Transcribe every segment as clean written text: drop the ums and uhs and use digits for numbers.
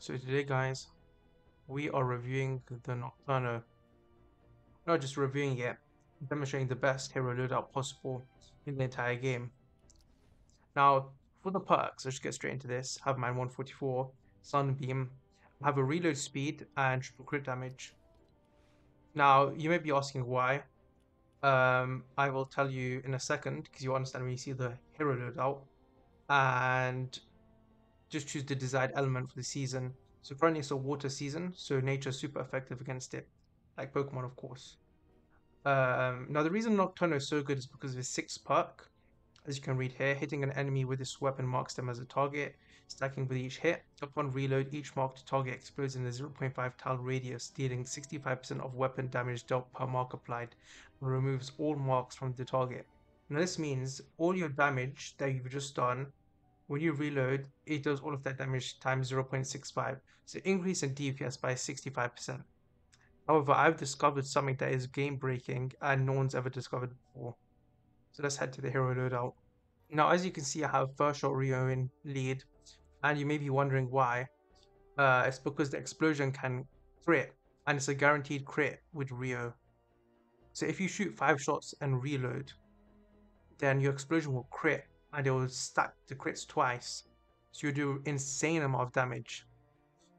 So today guys, we are reviewing the Nocturno. Not just reviewing it, demonstrating the best hero loadout possible in the entire game. Now, for the perks, let's just get straight into this. Have mine 144, Sunbeam, have a reload speed and triple crit damage. Now, you may be asking why. I will tell you in a second because you'll understand when you see the hero loadout. And just choose the desired element for the season. So currently it's a water season, so nature is super effective against it, like Pokemon, of course. Now the reason Nocturno is so good is because of his 6th perk. As you can read here, hitting an enemy with this weapon marks them as a target. Stacking with each hit. Upon reload, each marked target explodes in a 0.5 tile radius, dealing 65% of weapon damage dealt per mark applied, and removes all marks from the target. Now this means all your damage that you've just done when you reload, it does all of that damage times 0.65, so increase in DPS by 65%. However, I've discovered something that is game breaking and no one's ever discovered before. So let's head to the hero loadout. Now, as you can see, I have first shot Rio in lead, and you may be wondering why. It's because the explosion can crit, and it's a guaranteed crit with Rio. So if you shoot 5 shots and reload, then your explosion will crit and it will stack the crits twice. So you do insane amount of damage.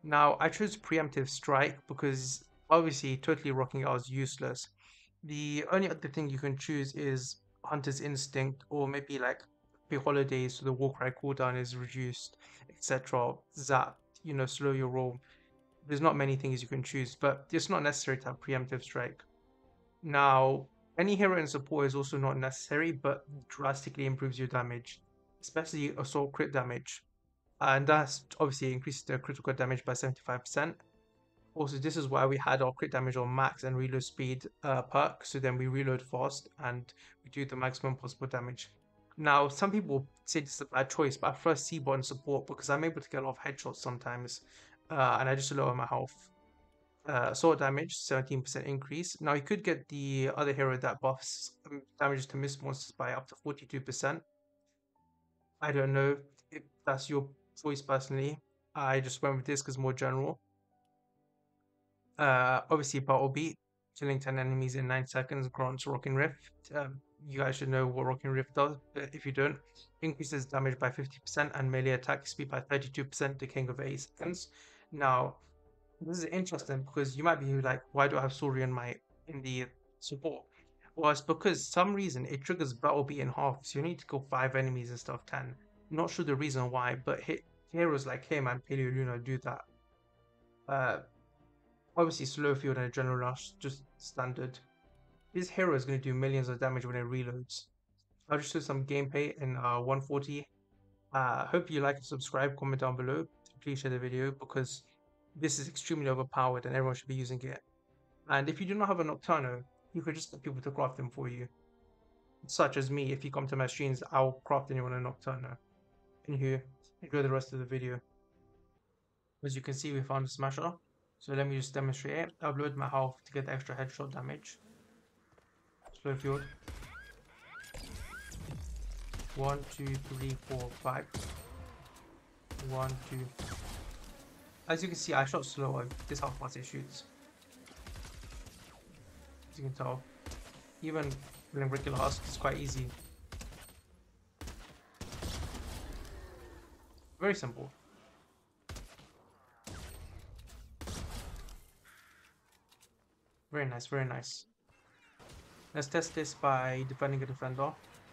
Now I chose preemptive strike because obviously totally rocking out is useless. The only other thing you can choose is Hunter's Instinct or maybe like Happy Holidays so the Warcry cooldown is reduced, etc. Zap, slow your roll. There's not many things you can choose, but it's not necessary to have preemptive strike. Now, any hero in support is also not necessary, but drastically improves your damage, especially assault crit damage. And that's obviously increases the critical damage by 75%. Also, this is why we had our crit damage on max and reload speed perk, so then we reload fast and we do the maximum possible damage. Now, some people say this is a bad choice, but I prefer C-bot support because I'm able to get a lot of headshots sometimes, and I just lower my health. Sword damage, 17% increase. Now you could get the other hero that buffs damage to miss monsters by up to 42%. I don't know if that's your choice personally. I just went with this because more general. Obviously Battle Beat, killing 10 enemies in 9 seconds grants Rocking Rift. You guys should know what Rocking Rift does, but if you don't, increases damage by 50% and melee attack speed by 32%, decaying over 8 seconds. Now, this is interesting because you might be like, why do I have Sori in the support? Well, it's because some reason it triggers Battle Beat in half, so you need to kill 5 enemies instead of 10. Not sure the reason why, but heroes like him and Paleo Luna do that. Uh, Obviously slow field and adrenaline rush, just standard. This hero is going to do millions of damage when it reloads. I'll just show some gameplay in 140. Hope you like and subscribe, comment down below. Please share the video because this is extremely overpowered and everyone should be using it. And if you do not have a Nocturno, you could just get people to craft them for you. Such as me, if you come to my streams, I'll craft anyone a Nocturno. Anywho, enjoy the rest of the video. As you can see, we found a smasher. So let me just demonstrate it. Upload my health to get extra headshot damage. Slow field. 1, 2, 3, 4, 5. 1, 2. As you can see, I shot slower. This is how fast it shoots. As you can tell, even with regular husk, it's quite easy. Very simple. Very nice, very nice. Let's test this by defending a defender.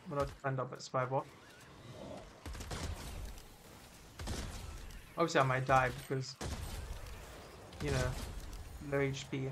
Well, not defender, but survivor. Obviously, I might die because, low HP.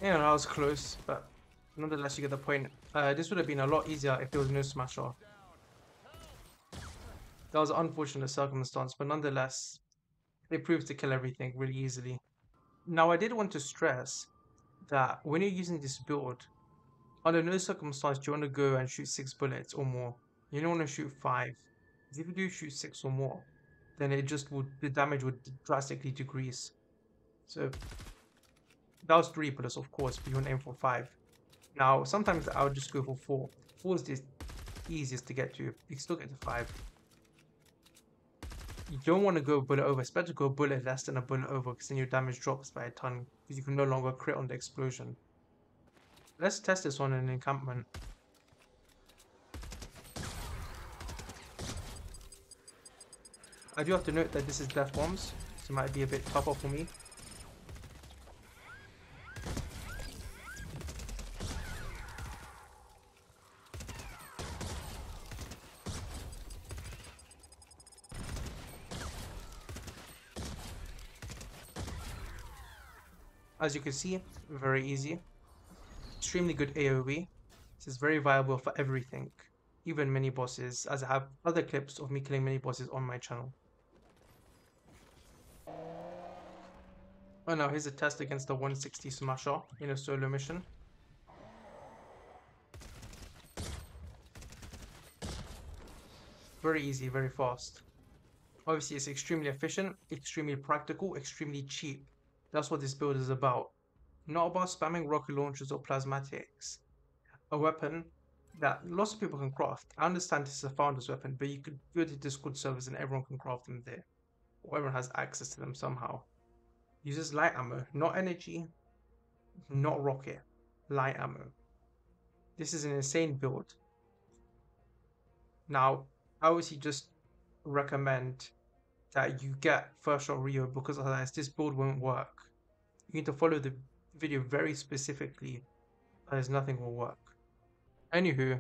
Yeah, that was close, but nonetheless, you get the point. This would have been a lot easier if there was no smasher. That was an unfortunate circumstance, but nonetheless, it proves to kill everything really easily. Now, I did want to stress that when you're using this build, under no circumstance do you want to go and shoot 6 bullets or more. You don't want to shoot 5. If you do shoot 6 or more, then the damage would drastically decrease. So that was 3 bullets, of course, but you want to aim for 5. Now, sometimes I would just go for 4. 4 is the easiest to get to. You can still get to 5. You don't want to go bullet over. It's better to go bullet less than a bullet over, because then your damage drops by a ton, because you can no longer crit on the explosion. Let's test this on an encampment. I do have to note that this is death bombs, so it might be a bit tougher for me. As you can see, very easy. Extremely good AoE. This is very viable for everything, even mini bosses, as I have other clips of me killing mini bosses on my channel. Oh, now here's a test against the 160 Smasher in a solo mission. Very easy, very fast. Obviously, it's extremely efficient, extremely practical, extremely cheap. That's what this build is about. Not about spamming rocket launchers or plasmatics. A weapon that lots of people can craft. I understand this is a founder's weapon, but you could go to Discord servers and everyone can craft them there. Or everyone has access to them somehow. Uses light ammo, not energy, not rocket, light ammo. This is an insane build. Now, I obviously just recommend that you get first shot Rio, because otherwise this build won't work. You need to follow the video very specifically, otherwise nothing will work. Anywho,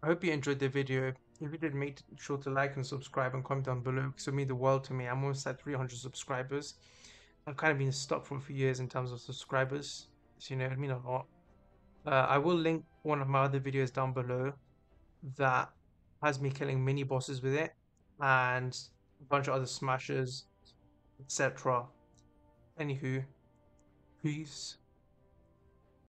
I hope you enjoyed the video. If you did, make sure to like and subscribe and comment down below, because it would mean the world to me. I'm almost at 300 subscribers. I've kind of been stuck for a few years in terms of subscribers, so you know, it means a lot. I will link one of my other videos down below that has me killing mini bosses with it, and a bunch of other smashers, etc. Anywho, peace.